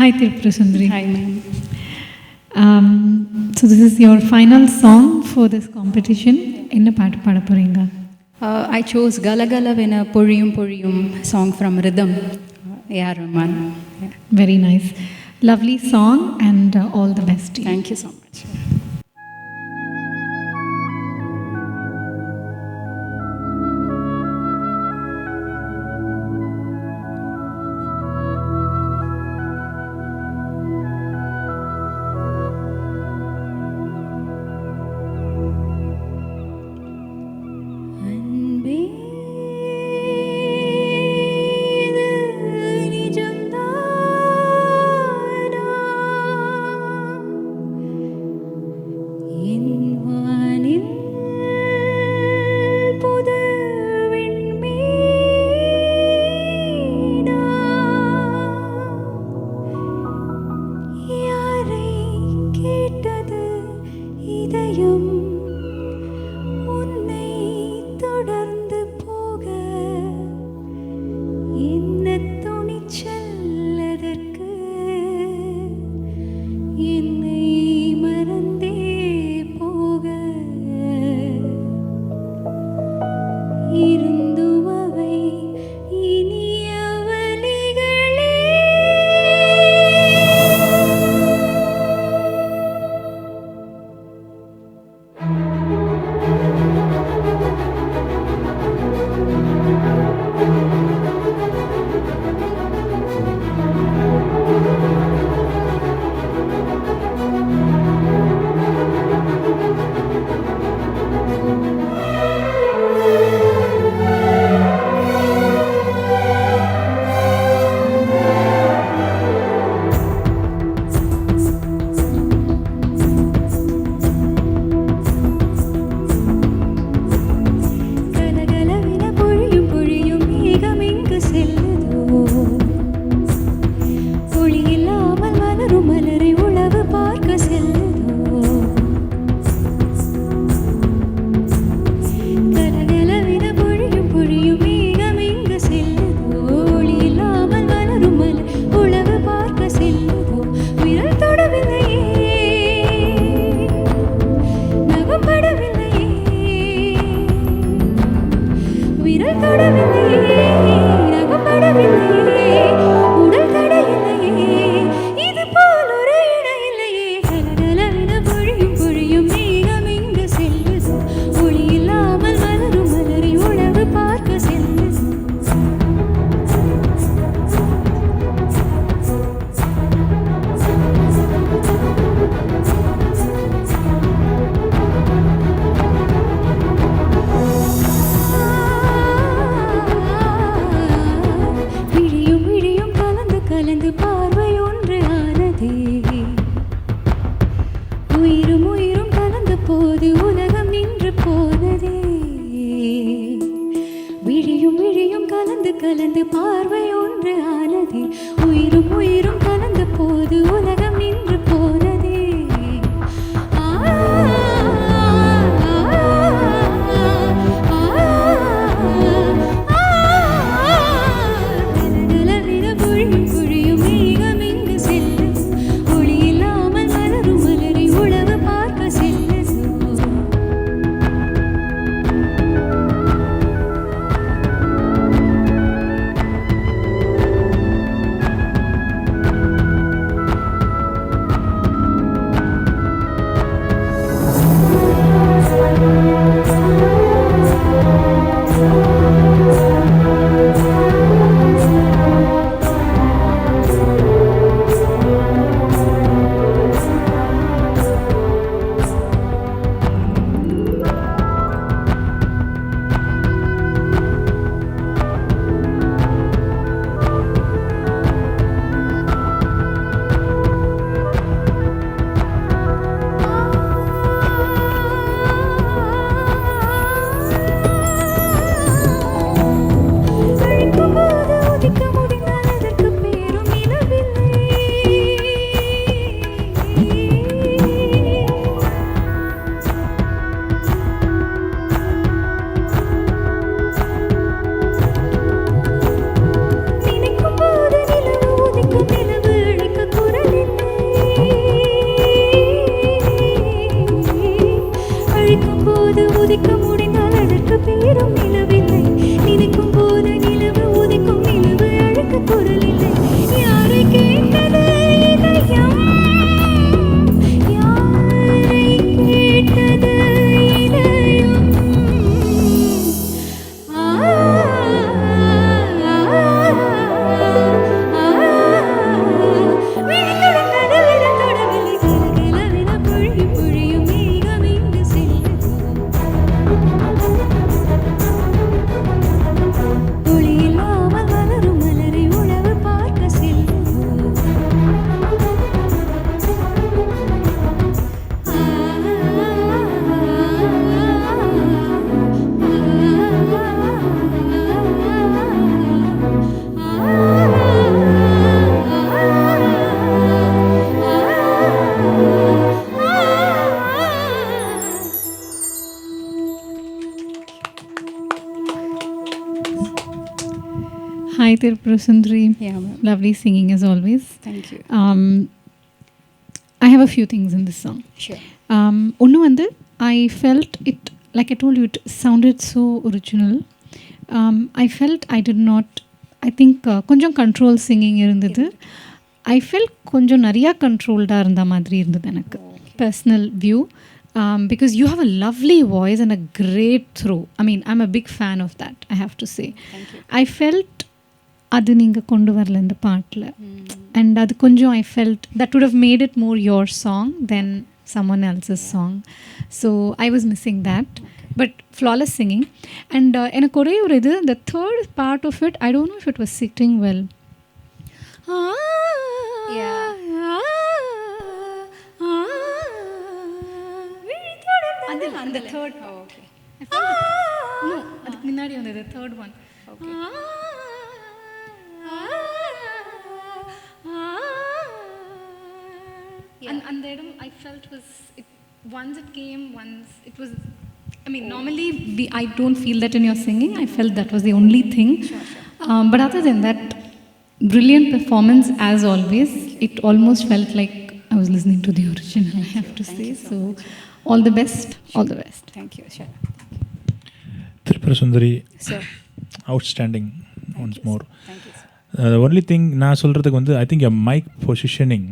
Hi, Tirupura Sundari. Hi, ma'am. So this is your final song for this competition. என்ன பாட்டு பாட போறீங்க? I chose Galagalavena Poriyum Poriyum song from Rhythm, A.R. Rahman. Very nice. Lovely song and all the best to you. Thank you so much. போது உதிக்க முடிந்தால் அதற்கு பேரும் நிலவில்லை. நினைக்கும் போது நிலவு உதிக்கும் நிலவு அழுக்க குரலில்லை. யாரை கேட்டது இதயம், யாரை கேட்டது இதயம். ஆ விழித்துடன் கடலிடம் தொடவில்லை. கலகலவென பொழியும் பொழியும் மேகம் எங்கு செல்லுதோ. ஒளியில்லாமல் மலரும் மலரை உழவு பார்க்க செல்லுதோ. Hi, Tirupura Sundari. Yeah, ma'am. Lovely singing as always. Thank you. I have a few things in this song. Sure. ஒன்று வந்து I felt it, like I told you, it sounded so original. I felt I did not, I think கொஞ்சம் control singing இருந்தது. I felt கொஞ்சம் நிறையா கண்ட்ரோல்டாக இருந்த மாதிரி இருந்தது எனக்கு personal view. Because you have a lovely voice and a great throw. I mean, I'm a big fan of that, I have to say. Thank you. I felt அது நீங்கள் கொண்டு வரல இந்த பாட்டில். அண்ட் அது கொஞ்சம் I felt that would have made it more your song than someone else's song. So I was missing that. But flawless singing. And எனக்கு ஒரே ஒரு இது, the third part of it, I don't know if it was sitting well. அந்த third. Oh, okay. No, அதுக்கு முன்னாடி வந்தது third one. Okay. And the item I felt was, once it came, once it was, I mean, normally I don't feel that in your singing. I felt that was the only thing. Sure. But other than that, brilliant performance as always. It almost felt like I was listening to the original, I have to say. So all the best, all the best. Thank you. Sure. Tirupura Sundari, Sir. outstanding once more. Thank you, sir. The only thing நான் சொல்கிறதுக்கு வந்து, I think your mic positioning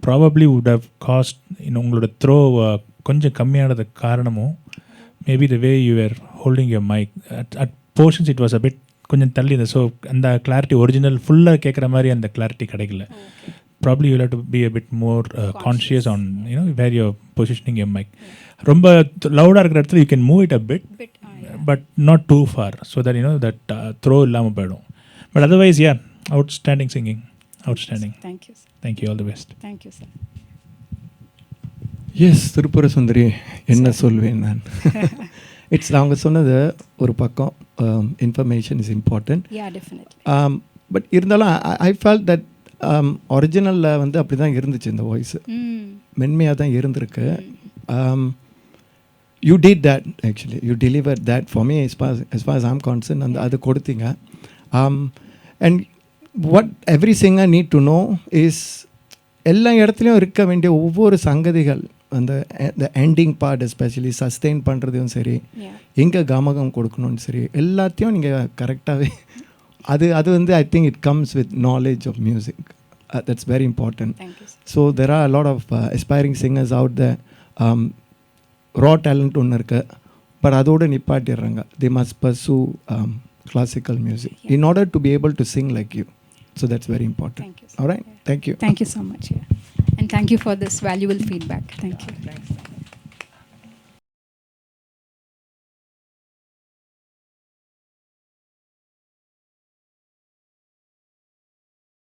probably would have caused, உங்களோட throw கொஞ்சம் கம்மியானதுக்கு காரணமும் maybe the way you are holding your mic at portions it was a bit கொஞ்சம் தள்ளி இருந்தது. ஸோ அந்த கிளாரிட்டி ஒரிஜினல் ஃபுல்லாக கேட்குற மாதிரி அந்த கிளாரிட்டி கிடைக்கல. Probably you have to be a bit more conscious on where you're positioning your mic. ரொம்ப லவுடாக இருக்கிற இடத்துல you can move it a bit, but not too far, so that that throw இல்லாமல் போயிடும். பட் otherwise outstanding singing, outstanding. Thank you, sir. Thank you, all the best. Thank you, sir. Yes Tripura Sundari, என்ன சொல்வேன் நான். இட்ஸ் அவங்க சொன்னது ஒரு பக்கம், information is important. Yeah, definitely. But இருந்தாலும் ஐ ஃபெல்ட் தட் ஒரிஜினலில் வந்து அப்படி தான் இருந்துச்சு இந்த வாய்ஸு, மென்மையாக தான் இருந்திருக்கு. You did that, actually you deliver that for me as far as I'm concerned. அந்த அது கொடுத்தீங்க. And what every singer need to know is எல்லா இடத்துலையும் இருக்க வேண்டிய ஒவ்வொரு சங்கதிகள், அந்த எண்டிங் பார்ட் எஸ்பெஷலி சஸ்டெயின் பண்ணுறதும் சரி, எங்கே கமகம் கொடுக்கணும்னு சரி, எல்லாத்தையும் நீங்கள் கரெக்டாகவே அது வந்து I think it comes with knowledge of music. That's very important. So there are lot of aspiring singers out the raw talent ஒன்று இருக்குது, பட் அதோடு நிப்பாட்டிடுறாங்க. They must pursue classical music in order to be able to sing like you. So that's very important. Thank you, sir. All right, thank you. Thank you so much. Yeah. And thank you for this valuable feedback. Thank you.